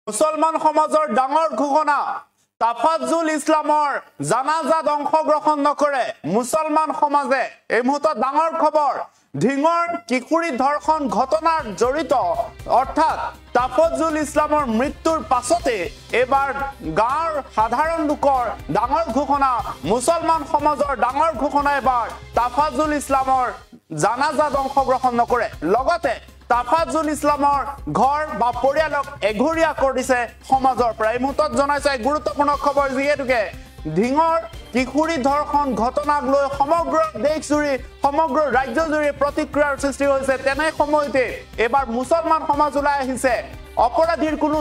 মুছলমান সমাজৰ ডাঙৰ ঘোষণা তাফাজুল ইছলামৰ জানাজাত অংশগ্ৰহণ নকৰে মুছলমান সমাজে এই মুহূৰ্তত ডাঙৰ খবৰ ঢিঙৰ কিশোৰী ধৰ্ষণ ঘটনাৰ জড়িত অৰ্থাৎ তাফাজুল ইছলামৰ মৃত্যুৰ পাছতে এবাৰ গাঁৱৰ সাধাৰণ লোকৰ ডাঙৰ ঘোষণা মুছলমান সমাজৰ ডাঙৰ ঘোষণা এবাৰ তাফাজুল ইছলামৰ জানাজাত অংশগ্ৰহণ নকৰে লগতে তাফাজুল ইছলামৰ ঘৰ বা পৰিয়ালক এঘৰীয়া কৰিছে সমাজৰ পৰা এই মুহূৰ্তত জনাইছে গুৰুত্বপূৰ্ণ খবৰ যিহেতুকে ঢিঙৰ কিশোৰী ধৰ্ষণ ঘটনাক লৈ সমগ্ৰ দেশজুৰি সমগ্ৰ ৰাজ্যজুৰি প্ৰতিক্ৰিয়াৰ সৃষ্টি হৈছে তেনে সময়তে এবাৰ মুছলমান সমাজ ওলাই আহিছে অপৰাধীৰ কোনো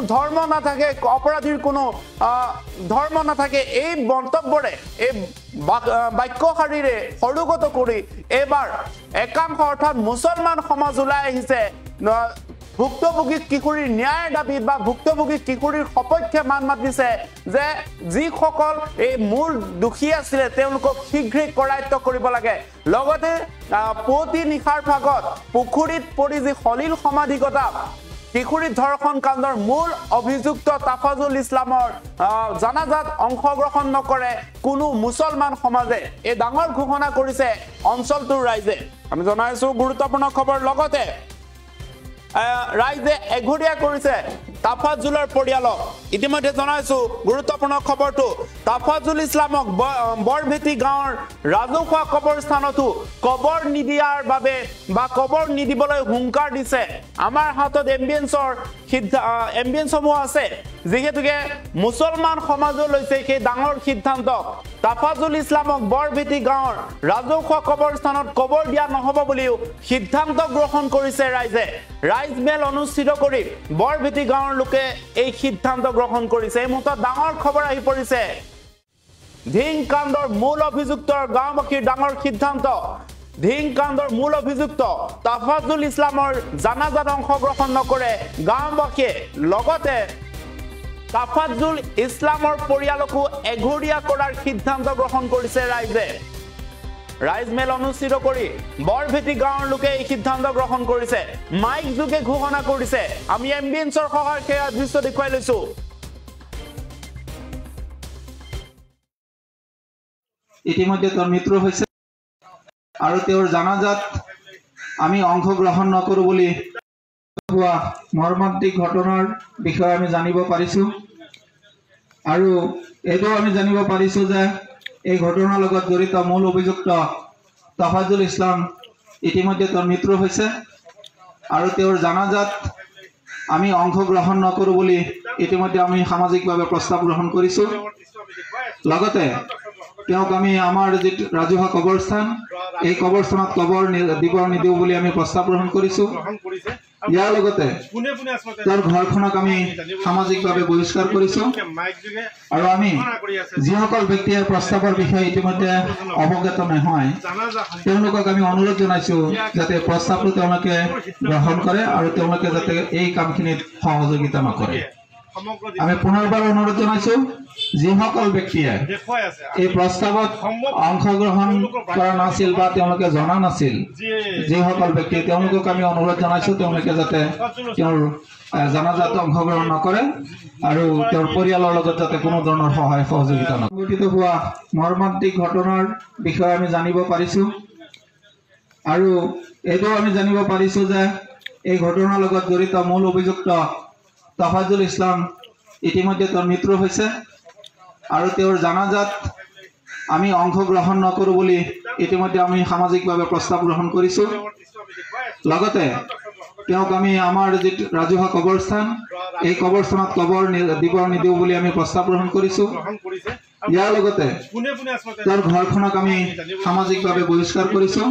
ধৰ্ম নাথাকে এই মন্তব্যৰে এই বাক্যশাৰীৰে সৰুগত কৰি এবাৰ একাংশ অৰ্থাৎ মুছলমান সমাজ ওলাই আহিছে ভুক্তভোগী কিশোৰীৰ ন্যায়ৰ দাবীত বা ভুক্তভোগী কিশোৰীৰ সপক্ষে মান মাতিছে যে যিসকল এই মূল দোষী আছিলে তেওঁলোকক শীঘ্ৰে কৰায়ত্ব কৰিব লাগে লগতে পুৱতি নিশাৰ ভাগত পুখুৰীত পৰি যি সলিল সমাধিকতা কিশোৰী ধৰ্ষণ কাণ্ডৰ মূল অভিযুক্ত তাফাজুল ইছলামৰ জানাজাত অংশগ্ৰহণ নকৰে কোনো মুছলমান সমাজে এই ডাঙৰ ঘোষণা কৰিছে অঞ্চলটোৰ ৰাইজে আমি জনাইছো গুৰুত্বপূৰ্ণ খবৰ লগতে ৰাইজে এঘৰীয়া কৰিছে তাফাজুলৰ পৰিয়ালক ইতিমধ্যে জনাইছো গুৰুত্বপূৰ্ণ খবৰটো তাফাজুল ইছলামক বৰভেটি গাঁৱৰ ৰাজহুৱা কবৰস্থানতো কবৰ নিদিয়াৰ বাবে বা কবৰ নিদিবলৈ হুংকাৰ দিছে আমাৰ হাতত এম্বিয়েন্সসমূহ আছে যিহেতুকে মুছলমান সমাজে লৈছে সেই ডাঙৰ সিদ্ধান্ত তাফাজুল ইছলামক বৰভেটি গাঁৱৰ ৰাজহুৱা কবৰস্থানত কবৰ দিয়া নহব বুলিও সিদ্ধান্ত গ্ৰহণ কৰিছে ৰাইজে ৰাইজ মেল অনুষ্ঠিত কৰি বৰভেটি গাঁৱৰ লোকে এই সিদ্ধান্ত গ্ৰহণ কৰিছে এই মুহূৰ্তত ডাঙৰ খবৰ আহি পৰিছে ঢিং কাণ্ডৰ মূল অভিযুক্তৰ গাঁওবাসীৰ ডাঙৰ সিদ্ধান্ত ঢিং কাণ্ডৰ মূল অভিযুক্ত তাফাজুল ইছলামৰ জানাজাত অংশগ্ৰহণ নকৰে গাঁওবাসীয়ে লগতে তাফাজুল ইছলামৰ পৰিয়ালকো এঘৰীয়া কৰাৰ সিদ্ধান্ত গ্ৰহণ কৰিছে ৰাইজে ৰাইজ মেল অনুষ্ঠিত কৰি বৰভেটি গাঁৱৰ লোকে এই সিদ্ধান্ত গ্ৰহণ কৰিছে মাইক যোগে ঘোষণা কৰিছে আমি এম্বিয়েন্সৰ সহায়ত সেই দৃশ্য দেখুৱাই লৈছো ইতিমধ্যে তেওঁৰ মৃত্যু হৈছে আৰু তেওঁৰ জানাজাত আমি অংশগ্ৰহণ নকৰো বুলি হোৱা মৰ্মান্তিক ঘটনাৰ বিষয়ে আমি জানিব পাৰিছো আৰু এইটো আমি জানিব পাৰিছো যে এই ঘটনাৰ লগত জড়িত মূল অভিযুক্ত তাফাজুল ইছলাম ইতিমধ্যে তেওঁৰ মৃত্যু হৈছে আৰু তেওঁৰ জানাজাত আমি অংশগ্ৰহণ নকৰো বুলি ইতিমধ্যে আমি সামাজিকভাৱে প্ৰস্তাৱ গ্ৰহণ কৰিছো লগতে তেওঁক আমি আমাৰ যি ৰাজহুৱা কবৰস্থান এই কবৰস্থানত কবৰ দিব নিদিও বুলি আমি প্ৰস্তাৱ গ্ৰহণ কৰিছো ইয়াৰ লগতে তেওঁৰ ঘৰখনক আমি সামাজিকভাৱে বহিষ্কাৰ কৰিছো আৰু আমি যিসকল ব্যক্তিয়ে প্ৰস্তাৱৰ বিষয়ে ইতিমধ্যে অৱগত নহয় তেওঁলোকক আমি অনুৰোধ জনাইছো যাতে প্ৰস্তাৱটো তেওঁলোকে গ্ৰহণ কৰে আৰু তেওঁলোকে যাতে এই কামখিনিত সহযোগিতা নকৰে আমি পুনৰবাৰ অনুৰোধ জনাইছো যিসকল ব্যক্তিয়ে এই প্ৰস্তাৱত অংশগ্ৰহণ কৰা নাছিল বা তেওঁলোকে জনা নাছিল যিসকল ব্যক্তি তেওঁলোকক আমি অনুৰোধ জনাইছো তেওঁলোকে যাতে তেওঁৰ জানাজাত অংশগ্ৰহণ নকৰে আৰু তেওঁৰ পৰিয়ালৰ লগত যাতে কোনো ধৰণৰ সহায় সহযোগিতা নকৰে সংঘটিত হোৱা মৰ্মান্তিক ঘটনাৰ বিষয়ে আমি জানিব পাৰিছো আৰু এইটো আমি জানিব পাৰিছো যে এই ঘটনাৰ লগত জড়িত মূল অভিযুক্ত তাফাজুল ইছলাম ইতিমধ্যে তেওঁৰ মৃত্যু হৈছে আৰু তেওঁৰ জানাজাত আমি অংশগ্ৰহণ নকৰো বুলি ইতিমধ্যে আমি সামাজিকভাৱে প্ৰস্তাৱ গ্ৰহণ কৰিছো লগতে তেওঁক আমি আমাৰ যি ৰাজহুৱা কবৰস্থান এই কবৰস্থানত কবৰ দিব নিদিও বুলি আমি প্ৰস্তাৱ গ্ৰহণ কৰিছো ইয়াৰ লগতে তেওঁৰ ঘৰখনক আমি সামাজিকভাৱে বহিষ্কাৰ কৰিছো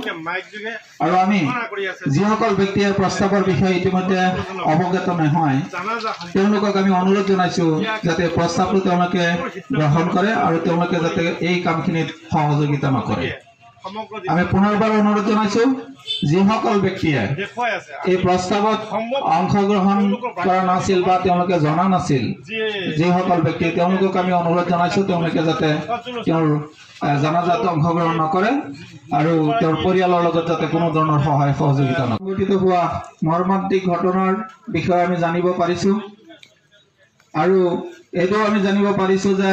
আৰু আমি যিসকল ব্যক্তিয়ে প্ৰস্তাৱৰ বিষয়ে ইতিমধ্যে অৱগত নহয় তেওঁলোকক আমি অনুৰোধ জনাইছো যাতে প্ৰস্তাৱটো তেওঁলোকে গ্ৰহণ কৰে আৰু তেওঁলোকে যাতে এই কামখিনিত সহযোগিতা নকৰে আমি পুনৰবাৰ অনুৰোধ জনাইছো যিসকল ব্যক্তিয়ে এই প্ৰস্তাৱত অংশগ্ৰহণ কৰা নাছিল বা তেওঁলোকে জনা নাছিল যিসকল ব্যক্তি তেওঁলোকক আমি অনুৰোধ জনাইছো তেওঁলোকে যাতে তেওঁৰ জানাজাত অংশগ্ৰহণ নকৰে আৰু তেওঁৰ পৰিয়ালৰ লগত যাতে কোনো ধৰণৰ সহায় সহযোগিতা নকৰে সংঘটিত হোৱা মৰ্মান্তিক ঘটনাৰ বিষয়ে আমি জানিব পাৰিছো আৰু এইটো আমি জানিব পাৰিছো যে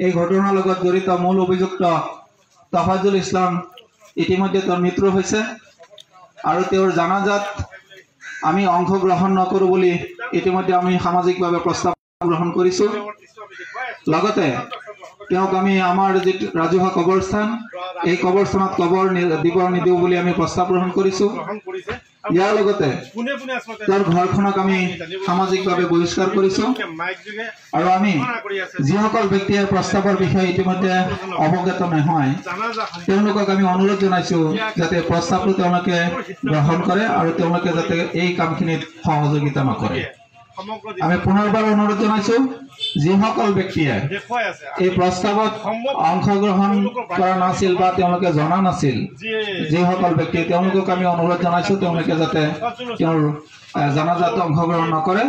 এই ঘটনাৰ লগত জড়িত মূল অভিযুক্ত তাফাজুল ইছলাম ইতিমধ্যে তেওঁৰ মৃত্যু হৈছে আৰু তেওঁৰ জানাজাত আমি অংশগ্ৰহণ নকৰো বুলি ইতিমধ্যে আমি সামাজিকভাৱে প্ৰস্তাৱ গ্ৰহণ কৰিছো লগতে তেওঁক আমি আমাৰ যে ৰাজহুৱা কবৰস্থান এই কবৰস্থানত কবৰ দিব নিদিও বুলি আমি প্ৰস্তাৱ গ্ৰহণ কৰিছো ইয়াৰ লগতে তেওঁৰ ঘৰখনক আমি সামাজিকভাৱে বহিষ্কাৰ কৰিছো আৰু আমি যিসকল ব্যক্তিয়ে প্ৰস্তাৱৰ বিষয়ে ইতিমধ্যে অৱগত নহয় তেওঁলোকক আমি অনুৰোধ জনাইছো যাতে প্ৰস্তাৱটো তেওঁলোকে গ্ৰহণ কৰে আৰু তেওঁলোকে যাতে এই কামখিনিত সহযোগিতা নকৰে আমি পুনৰবাৰ অনুৰোধ জনাইছো যিসকল ব্যক্তিয়ে এই প্ৰস্তাৱত অংশগ্ৰহণ কৰা নাছিল বা তেওঁলোকে জনা নাছিল যিসকল ব্যক্তি তেওঁলোকক আমি অনুৰোধ জনাইছো তেওঁলোকে যাতে তেওঁৰ জানাজাত অংশগ্ৰহণ নকৰে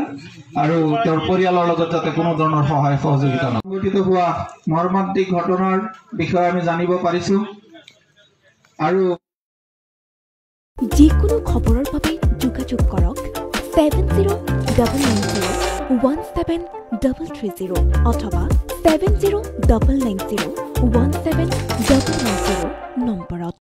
আৰু তেওঁৰ পৰিয়ালৰ লগত যাতে কোনো ধৰণৰ সহায় সহযোগিতা নকৰে সংঘটিত হোৱা মৰ্মান্তিক ঘটনাৰ বিষয়ে আমি জানিব পাৰিছো আৰু যিকোনো খবৰৰ বাবে যোগাযোগ কৰক 7099017330 অথবা 7099017390 নম্বৰত।